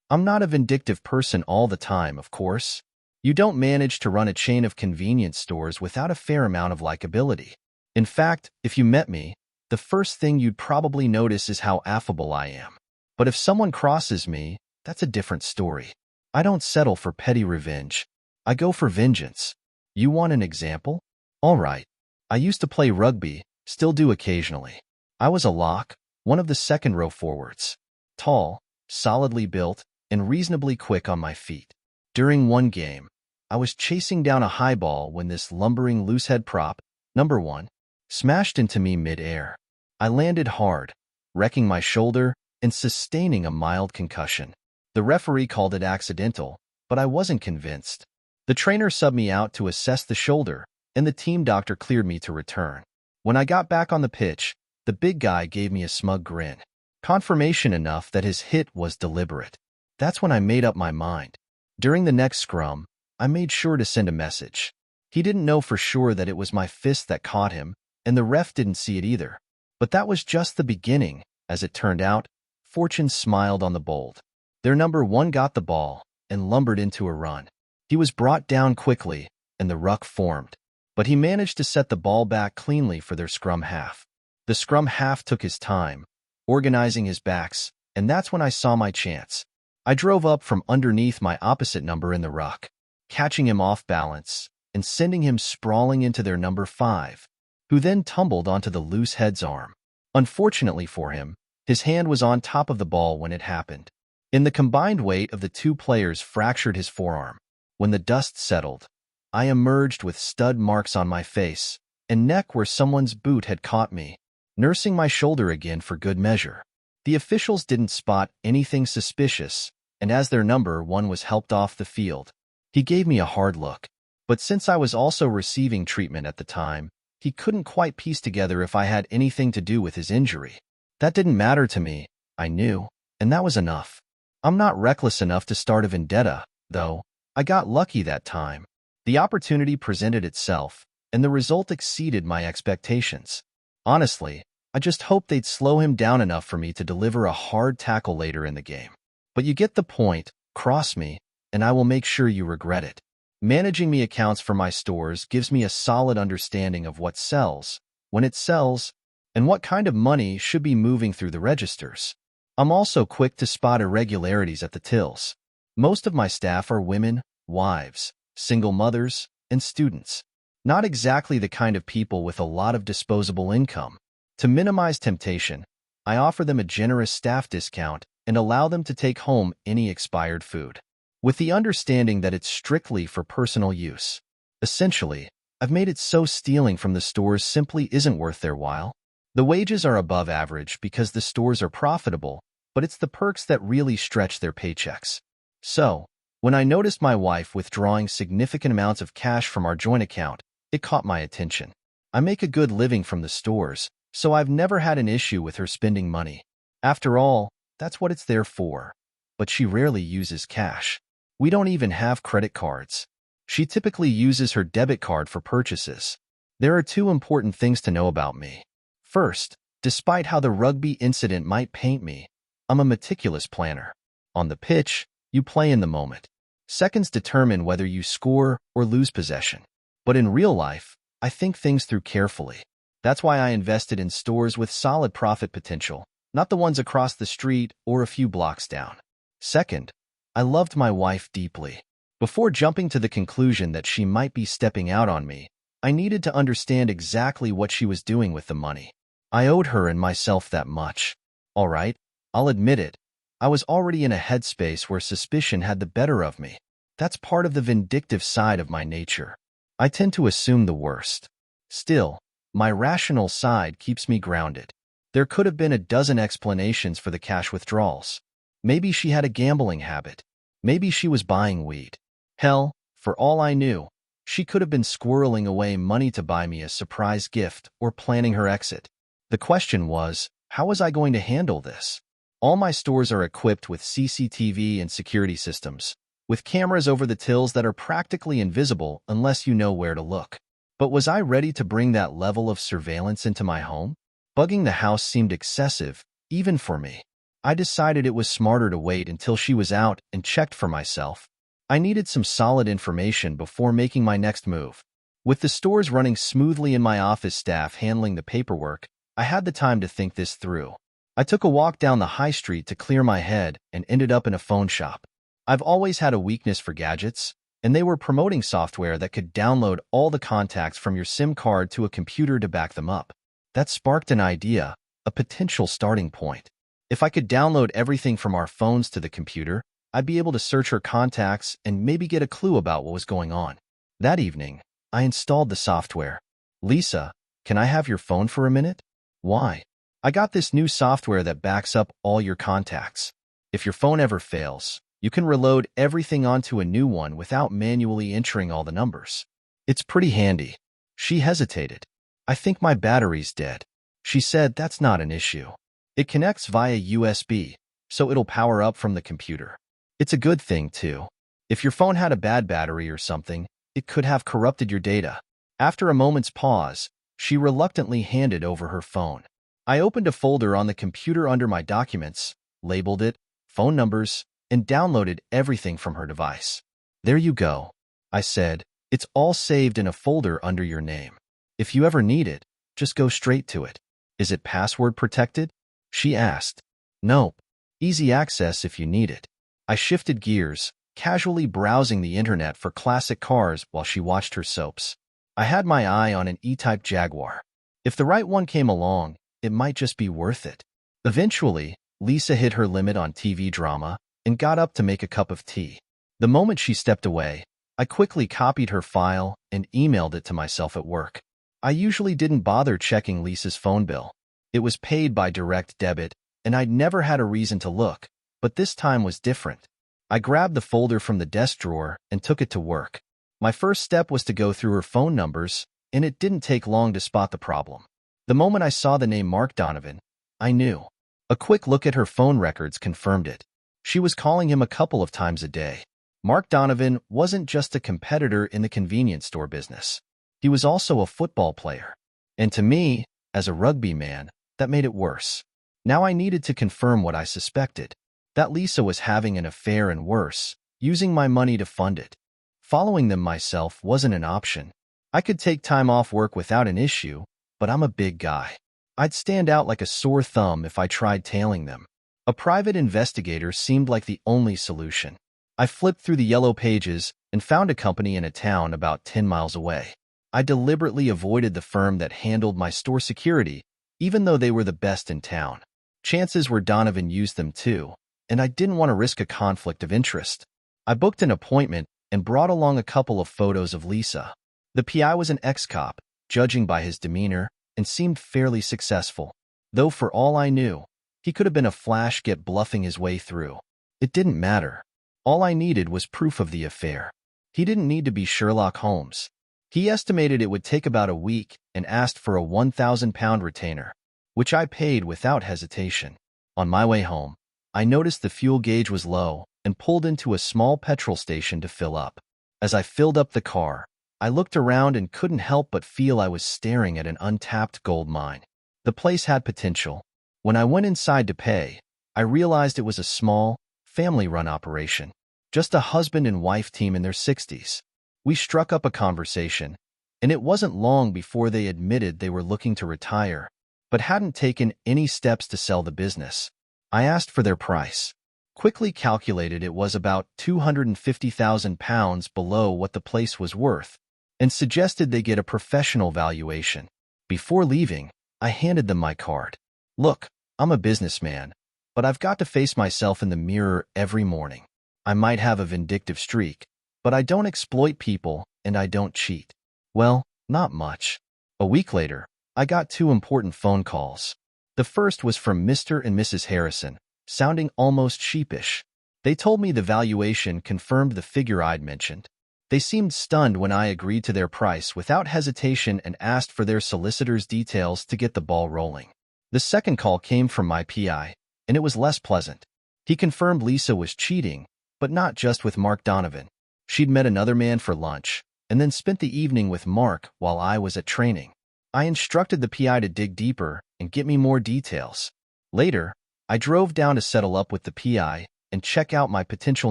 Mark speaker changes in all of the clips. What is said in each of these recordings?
Speaker 1: I'm not a vindictive person all the time, of course. You don't manage to run a chain of convenience stores without a fair amount of likability. In fact, if you met me, the first thing you'd probably notice is how affable I am. But if someone crosses me, that's a different story. I don't settle for petty revenge. I go for vengeance. You want an example? All right. I used to play rugby, still do occasionally. I was a lock, one of the second-row forwards. Tall, solidly built, and reasonably quick on my feet. During one game, I was chasing down a high ball when this lumbering loosehead prop, number 1, smashed into me mid-air. I landed hard, wrecking my shoulder and sustaining a mild concussion. The referee called it accidental, but I wasn't convinced. The trainer subbed me out to assess the shoulder, and the team doctor cleared me to return. When I got back on the pitch, the big guy gave me a smug grin. Confirmation enough that his hit was deliberate. That's when I made up my mind. During the next scrum, I made sure to send a message. He didn't know for sure that it was my fist that caught him, and the ref didn't see it either. But that was just the beginning. As it turned out, fortune smiled on the bold. Their number 1 got the ball and lumbered into a run. He was brought down quickly, and the ruck formed. But he managed to set the ball back cleanly for their scrum half. The scrum half took his time, organizing his backs, and that's when I saw my chance. I drove up from underneath my opposite number in the ruck, catching him off balance and sending him sprawling into their number 5, who then tumbled onto the loose head's arm. Unfortunately for him, his hand was on top of the ball when it happened. In the combined weight of the 2 players fractured his forearm. When the dust settled, I emerged with stud marks on my face and neck where someone's boot had caught me, nursing my shoulder again for good measure. The officials didn't spot anything suspicious, and as their number 1 was helped off the field, he gave me a hard look. But since I was also receiving treatment at the time, he couldn't quite piece together if I had anything to do with his injury. That didn't matter to me, I knew, and that was enough. I'm not reckless enough to start a vendetta, though. I got lucky that time. The opportunity presented itself, and the result exceeded my expectations. Honestly, I just hoped they'd slow him down enough for me to deliver a hard tackle later in the game. But you get the point. Cross me, and I will make sure you regret it. Managing me accounts for my stores gives me a solid understanding of what sells, when it sells, and what kind of money should be moving through the registers. I'm also quick to spot irregularities at the tills. Most of my staff are women, wives, single mothers, and students. Not exactly the kind of people with a lot of disposable income. To minimize temptation, I offer them a generous staff discount and allow them to take home any expired food, with the understanding that it's strictly for personal use. Essentially, I've made it so stealing from the stores simply isn't worth their while. The wages are above average because the stores are profitable, but it's the perks that really stretch their paychecks. So, when I noticed my wife withdrawing significant amounts of cash from our joint account, it caught my attention. I make a good living from the stores, so I've never had an issue with her spending money. After all, that's what it's there for. But she rarely uses cash. We don't even have credit cards. She typically uses her debit card for purchases. There are 2 important things to know about me. First, despite how the rugby incident might paint me, I'm a meticulous planner. On the pitch, you play in the moment. Seconds determine whether you score or lose possession. But in real life, I think things through carefully. That's why I invested in stores with solid profit potential, not the ones across the street or a few blocks down. Second, I loved my wife deeply. Before jumping to the conclusion that she might be stepping out on me, I needed to understand exactly what she was doing with the money. I owed her and myself that much. All right, I'll admit it. I was already in a headspace where suspicion had the better of me. That's part of the vindictive side of my nature. I tend to assume the worst. Still, my rational side keeps me grounded. There could have been a dozen explanations for the cash withdrawals. Maybe she had a gambling habit. Maybe she was buying weed. Hell, for all I knew, she could have been squirreling away money to buy me a surprise gift or planning her exit. The question was, how was I going to handle this? All my stores are equipped with CCTV and security systems, with cameras over the tills that are practically invisible unless you know where to look. But was I ready to bring that level of surveillance into my home? Bugging the house seemed excessive, even for me. I decided it was smarter to wait until she was out and checked for myself. I needed some solid information before making my next move. With the stores running smoothly and my office staff handling the paperwork, I had the time to think this through. I took a walk down the high street to clear my head and ended up in a phone shop. I've always had a weakness for gadgets, and they were promoting software that could download all the contacts from your SIM card to a computer to back them up. That sparked an idea, a potential starting point. If I could download everything from our phones to the computer, I'd be able to search her contacts and maybe get a clue about what was going on. That evening, I installed the software. Lisa, can I have your phone for a minute? Why? I got this new software that backs up all your contacts. If your phone ever fails, you can reload everything onto a new one without manually entering all the numbers. It's pretty handy. She hesitated. I think my battery's dead. She said that's not an issue. It connects via USB, so it'll power up from the computer. It's a good thing, too. If your phone had a bad battery or something, it could have corrupted your data. After a moment's pause, she reluctantly handed over her phone. I opened a folder on the computer under my documents, labeled it, phone numbers, and downloaded everything from her device. There you go, I said. It's all saved in a folder under your name. If you ever need it, just go straight to it. Is it password protected? She asked. Nope. Easy access if you need it. I shifted gears, casually browsing the internet for classic cars while she watched her soaps. I had my eye on an E-Type Jaguar. If the right one came along, it might just be worth it. Eventually, Lisa hit her limit on TV drama and got up to make a cup of tea. The moment she stepped away, I quickly copied her file and emailed it to myself at work. I usually didn't bother checking Lisa's phone bill. It was paid by direct debit, and I'd never had a reason to look, but this time was different. I grabbed the folder from the desk drawer and took it to work. My first step was to go through her phone numbers, and it didn't take long to spot the problem. The moment I saw the name Mark Donovan, I knew. A quick look at her phone records confirmed it. She was calling him a couple of times a day. Mark Donovan wasn't just a competitor in the convenience store business. He was also a football player. And to me, as a rugby man, that made it worse. Now I needed to confirm what I suspected, that Lisa was having an affair and worse, using my money to fund it. Following them myself wasn't an option. I could take time off work without an issue, but I'm a big guy. I'd stand out like a sore thumb if I tried tailing them. A private investigator seemed like the only solution. I flipped through the yellow pages and found a company in a town about 10 miles away. I deliberately avoided the firm that handled my store security, even though they were the best in town. Chances were Donovan used them too, and I didn't want to risk a conflict of interest. I booked an appointment and brought along a couple of photos of Lisa. The PI was an ex-cop, judging by his demeanor, and seemed fairly successful. Though for all I knew, he could have been a flash get bluffing his way through. It didn't matter. All I needed was proof of the affair. He didn't need to be Sherlock Holmes. He estimated it would take about a week and asked for a 1,000-pound retainer, which I paid without hesitation. On my way home, I noticed the fuel gauge was low and pulled into a small petrol station to fill up. As I filled up the car, I looked around and couldn't help but feel I was staring at an untapped gold mine. The place had potential. When I went inside to pay, I realized it was a small, family-run operation. Just a husband and wife team in their 60s. We struck up a conversation, and it wasn't long before they admitted they were looking to retire, but hadn't taken any steps to sell the business. I asked for their price. Quickly calculated it was about 250,000 pounds below what the place was worth, and suggested they get a professional valuation. Before leaving, I handed them my card. Look, I'm a businessman, but I've got to face myself in the mirror every morning. I might have a vindictive streak, but I don't exploit people and I don't cheat. Well, not much. A week later, I got 2 important phone calls. The first was from Mr. and Mrs. Harrison, sounding almost sheepish. They told me the valuation confirmed the figure I'd mentioned. They seemed stunned when I agreed to their price without hesitation and asked for their solicitor's details to get the ball rolling. The second call came from my PI, and it was less pleasant. He confirmed Lisa was cheating, but not just with Mark Donovan. She'd met another man for lunch, and then spent the evening with Mark while I was at training. I instructed the PI to dig deeper and get me more details. Later, I drove down to settle up with the PI and check out my potential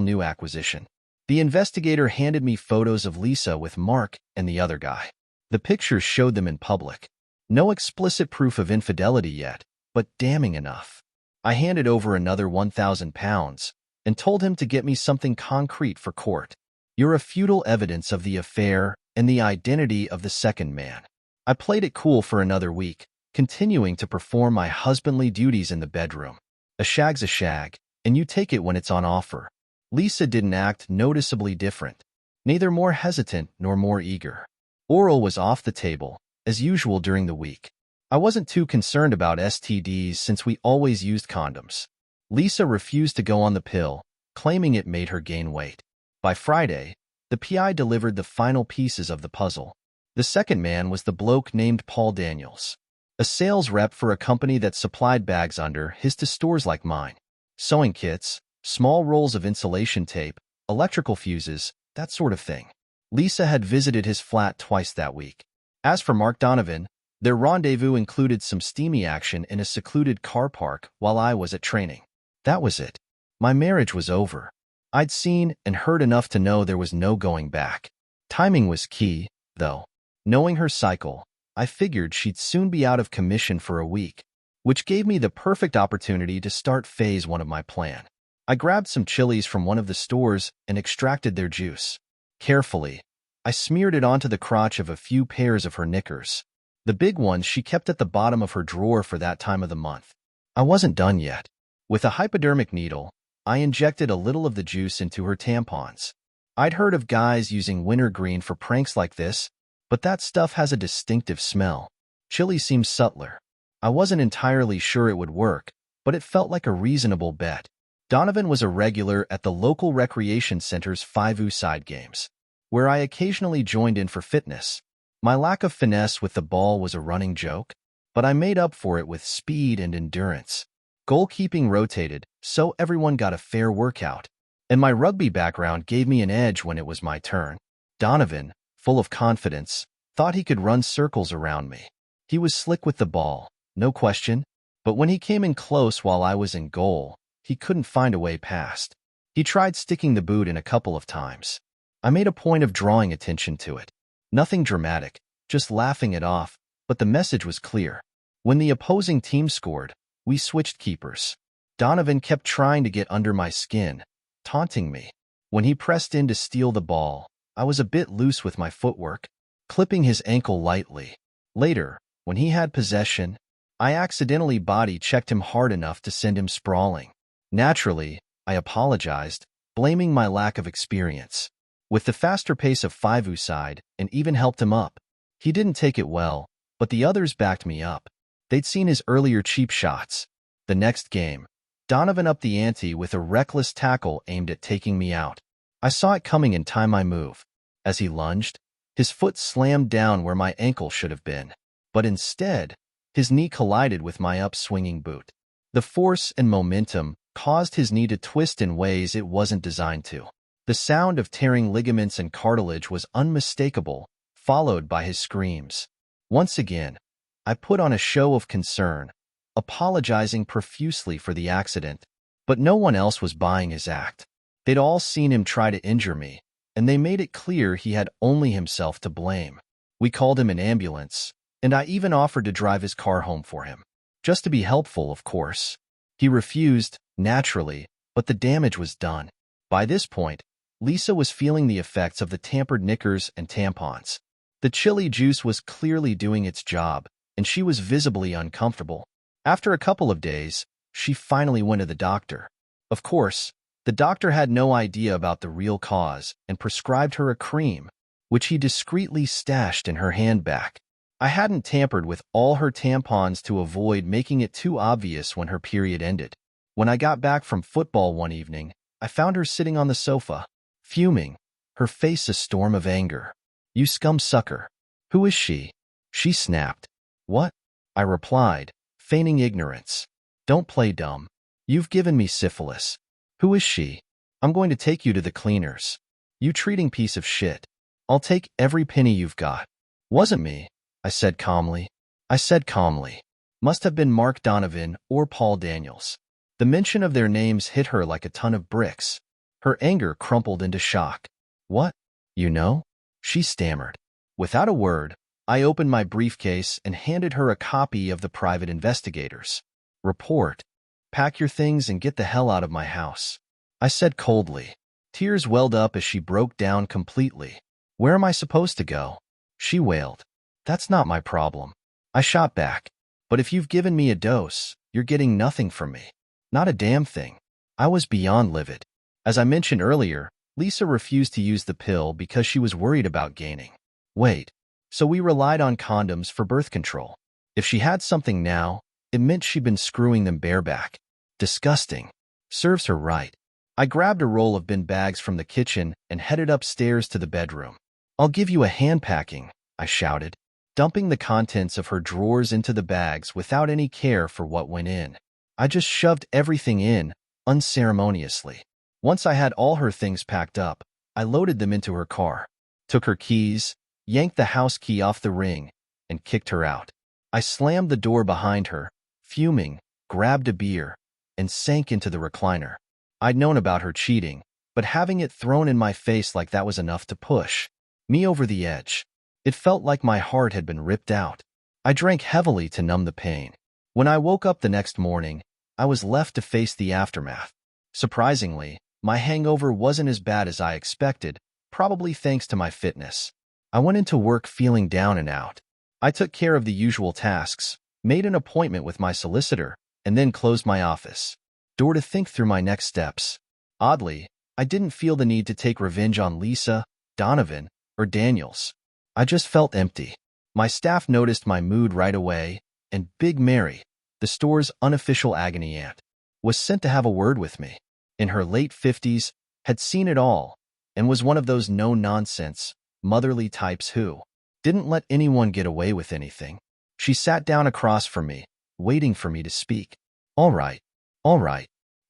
Speaker 1: new acquisition. The investigator handed me photos of Lisa with Mark and the other guy. The pictures showed them in public. No explicit proof of infidelity yet, but damning enough. I handed over another £1,000 and told him to get me something concrete for court. You're a futile evidence of the affair and the identity of the second man. I played it cool for another week, continuing to perform my husbandly duties in the bedroom. A shag's a shag, and you take it when it's on offer. Lisa didn't act noticeably different, neither more hesitant nor more eager. Oral was off the table, as usual during the week. I wasn't too concerned about STDs since we always used condoms. Lisa refused to go on the pill, claiming it made her gain weight. By Friday, the PI delivered the final pieces of the puzzle. The second man was the bloke named Paul Daniels, a sales rep for a company that supplied bags under his to stores like mine. Sewing kits, small rolls of insulation tape, electrical fuses, that sort of thing. Lisa had visited his flat twice that week. As for Mark Donovan, their rendezvous included some steamy action in a secluded car park while I was at training. That was it. My marriage was over. I'd seen and heard enough to know there was no going back. Timing was key, though. Knowing her cycle, I figured she'd soon be out of commission for a week, which gave me the perfect opportunity to start phase 1 of my plan. I grabbed some chilies from one of the stores and extracted their juice. Carefully, I smeared it onto the crotch of a few pairs of her knickers. The big ones she kept at the bottom of her drawer for that time of the month. I wasn't done yet. With a hypodermic needle, I injected a little of the juice into her tampons. I'd heard of guys using wintergreen for pranks like this, but that stuff has a distinctive smell. Chili seemed subtler. I wasn't entirely sure it would work, but it felt like a reasonable bet. Donovan was a regular at the local recreation center's 5-a-side games, where I occasionally joined in for fitness. My lack of finesse with the ball was a running joke, but I made up for it with speed and endurance. Goalkeeping rotated, so everyone got a fair workout, and my rugby background gave me an edge when it was my turn. Donovan, full of confidence, thought he could run circles around me. He was slick with the ball, no question, but when he came in close while I was in goal, he couldn't find a way past. He tried sticking the boot in a couple of times. I made a point of drawing attention to it. Nothing dramatic, just laughing it off, but the message was clear. When the opposing team scored, we switched keepers. Donovan kept trying to get under my skin, taunting me. When he pressed in to steal the ball, I was a bit loose with my footwork, clipping his ankle lightly. Later, when he had possession, I accidentally body-checked him hard enough to send him sprawling. Naturally, I apologized, blaming my lack of experience. With the faster pace of 5-a-side, and even helped him up. He didn't take it well, but the others backed me up. They'd seen his earlier cheap shots. The next game, Donovan upped the ante with a reckless tackle aimed at taking me out. I saw it coming and timed my move. As he lunged, his foot slammed down where my ankle should have been, but instead, his knee collided with my upswinging boot. The force and momentum caused his knee to twist in ways it wasn't designed to. The sound of tearing ligaments and cartilage was unmistakable, followed by his screams. Once again, I put on a show of concern, apologizing profusely for the accident, but no one else was buying his act. They'd all seen him try to injure me, and they made it clear he had only himself to blame. We called him an ambulance, and I even offered to drive his car home for him. Just to be helpful, of course. He refused, naturally, but the damage was done. By this point, Lisa was feeling the effects of the tampered knickers and tampons. The chili juice was clearly doing its job, and she was visibly uncomfortable. After a couple of days, she finally went to the doctor. Of course, the doctor had no idea about the real cause and prescribed her a cream, which he discreetly stashed in her handbag. I hadn't tampered with all her tampons to avoid making it too obvious when her period ended. When I got back from football one evening, I found her sitting on the sofa, fuming, her face a storm of anger. "You scum sucker. Who is she?" She snapped. "What?" I replied, feigning ignorance. "Don't play dumb. You've given me syphilis. Who is she? I'm going to take you to the cleaners. You treating piece of shit. I'll take every penny you've got." "Wasn't me," I said calmly. Must have been Mark Donovan or Paul Daniels. The mention of their names hit her like a ton of bricks. Her anger crumpled into shock. What? You know? She stammered. Without a word, I opened my briefcase and handed her a copy of the private investigator's report. Pack your things and get the hell out of my house, I said coldly. Tears welled up as she broke down completely. Where am I supposed to go? She wailed. That's not my problem, I shot back. But if you've given me a dose, you're getting nothing from me. Not a damn thing. I was beyond livid. As I mentioned earlier, Lisa refused to use the pill because she was worried about gaining weight. So we relied on condoms for birth control. If she had something now, it meant she'd been screwing them bareback. Disgusting. Serves her right. I grabbed a roll of bin bags from the kitchen and headed upstairs to the bedroom. I'll give you a hand packing, I shouted, dumping the contents of her drawers into the bags without any care for what went in. I just shoved everything in, unceremoniously. Once I had all her things packed up, I loaded them into her car, took her keys, yanked the house key off the ring, and kicked her out. I slammed the door behind her, fuming, grabbed a beer, and sank into the recliner. I'd known about her cheating, but having it thrown in my face like that was enough to push me over the edge. It felt like my heart had been ripped out. I drank heavily to numb the pain. When I woke up the next morning, I was left to face the aftermath. Surprisingly, my hangover wasn't as bad as I expected, probably thanks to my fitness. I went into work feeling down and out. I took care of the usual tasks, made an appointment with my solicitor, and then closed my office door to think through my next steps. Oddly, I didn't feel the need to take revenge on Lisa, Donovan, or Daniels. I just felt empty. My staff noticed my mood right away, and Big Mary, the store's unofficial agony aunt, was sent to have a word with me. In her late 50s, had seen it all, and was one of those no-nonsense, motherly types who didn't let anyone get away with anything. She sat down across from me, waiting for me to speak. All right.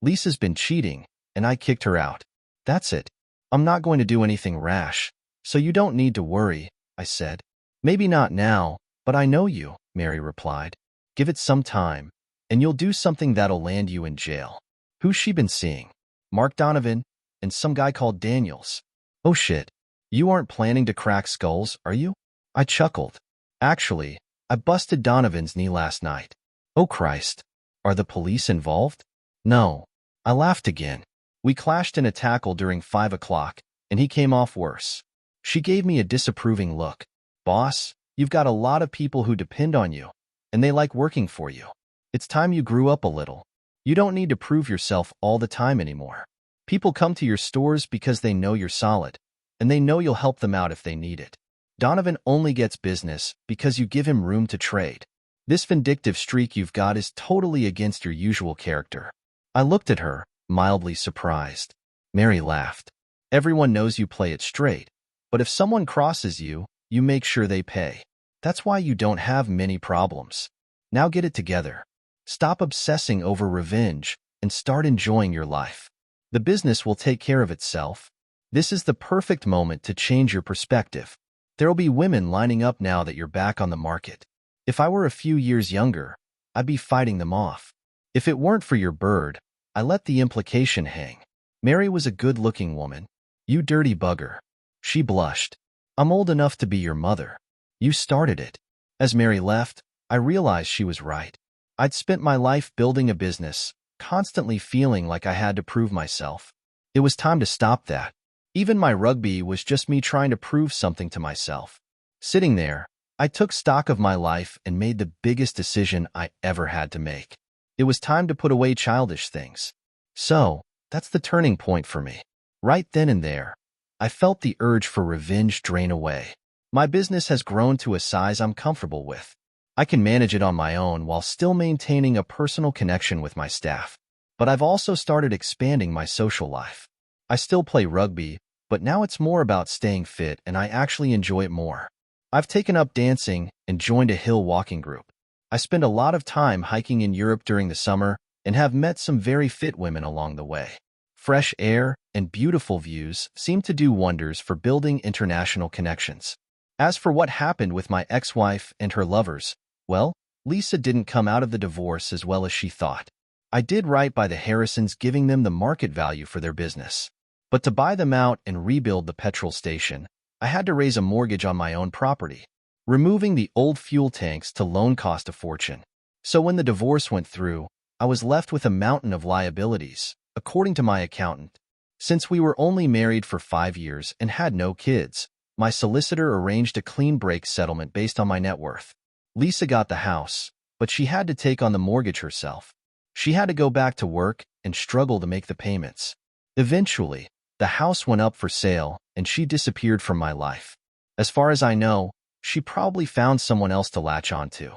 Speaker 1: Lisa's been cheating, and I kicked her out. That's it. I'm not going to do anything rash, so you don't need to worry, I said. Maybe not now, but I know you, Mary replied. Give it some time, and you'll do something that'll land you in jail. Who's she been seeing? Mark Donovan, and some guy called Daniels. Oh shit. You aren't planning to crack skulls, are you? I chuckled. Actually, I busted Donovan's knee last night. Oh Christ. Are the police involved? No. I laughed again. We clashed in a tackle during 5 o'clock, and he came off worse. She gave me a disapproving look. Boss, you've got a lot of people who depend on you, and they like working for you. It's time you grew up a little. You don't need to prove yourself all the time anymore. People come to your stores because they know you're solid, and they know you'll help them out if they need it. Donovan only gets business because you give him room to trade. This vindictive streak you've got is totally against your usual character. I looked at her, mildly surprised. Mary laughed. Everyone knows you play it straight, but if someone crosses you, you make sure they pay. That's why you don't have many problems. Now get it together. Stop obsessing over revenge and start enjoying your life. The business will take care of itself. This is the perfect moment to change your perspective. There'll be women lining up now that you're back on the market. If I were a few years younger, I'd be fighting them off. If it weren't for your bird, I let the implication hang. Mary was a good-looking woman. You dirty bugger. She blushed. I'm old enough to be your mother. You started it. As Mary left, I realized she was right. I'd spent my life building a business, constantly feeling like I had to prove myself. It was time to stop that. Even my rugby was just me trying to prove something to myself. Sitting there, I took stock of my life and made the biggest decision I ever had to make. It was time to put away childish things. So, that's the turning point for me. Right then and there, I felt the urge for revenge drain away. My business has grown to a size I'm comfortable with. I can manage it on my own while still maintaining a personal connection with my staff. But I've also started expanding my social life. I still play rugby, but now it's more about staying fit and I actually enjoy it more. I've taken up dancing and joined a hill walking group. I spend a lot of time hiking in Europe during the summer and have met some very fit women along the way. Fresh air and beautiful views seem to do wonders for building international connections. As for what happened with my ex-wife and her lovers, well, Lisa didn't come out of the divorce as well as she thought. I did right by the Harrisons, giving them the market value for their business. But to buy them out and rebuild the petrol station, I had to raise a mortgage on my own property. Removing the old fuel tanks to loan cost a fortune. So when the divorce went through, I was left with a mountain of liabilities, according to my accountant. Since we were only married for 5 years and had no kids, my solicitor arranged a clean break settlement based on my net worth. Lisa got the house, but she had to take on the mortgage herself. She had to go back to work and struggle to make the payments. Eventually, the house went up for sale and she disappeared from my life. As far as I know, she probably found someone else to latch onto.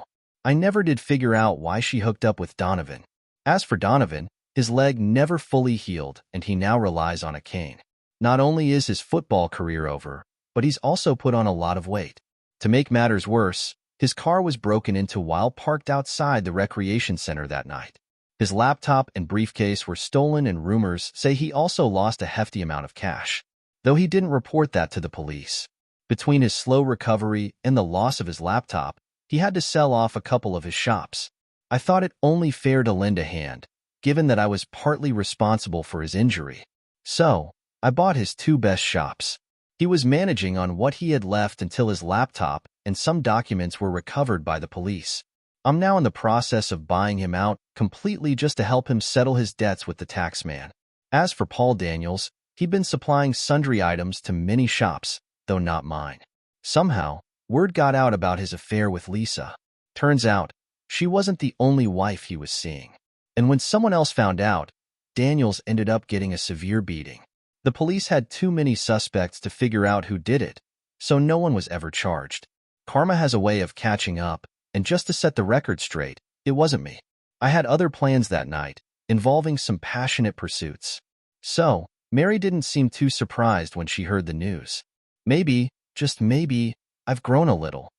Speaker 1: I never did figure out why she hooked up with Donovan. As for Donovan, his leg never fully healed and he now relies on a cane. Not only is his football career over, but he's also put on a lot of weight. To make matters worse, his car was broken into while parked outside the recreation center that night. His laptop and briefcase were stolen and rumors say he also lost a hefty amount of cash, though he didn't report that to the police. Between his slow recovery and the loss of his laptop, he had to sell off a couple of his shops. I thought it only fair to lend a hand, given that I was partly responsible for his injury. So, I bought his 2 best shops. He was managing on what he had left until his laptop and some documents were recovered by the police. I'm now in the process of buying him out completely just to help him settle his debts with the taxman. As for Paul Daniels, he'd been supplying sundry items to many shops, though not mine. Somehow, word got out about his affair with Lisa. Turns out, she wasn't the only wife he was seeing. And when someone else found out, Daniels ended up getting a severe beating. The police had too many suspects to figure out who did it, so no one was ever charged. Karma has a way of catching up, and just to set the record straight, it wasn't me. I had other plans that night, involving some passionate pursuits. So, Mary didn't seem too surprised when she heard the news. Maybe, just maybe, I've grown a little.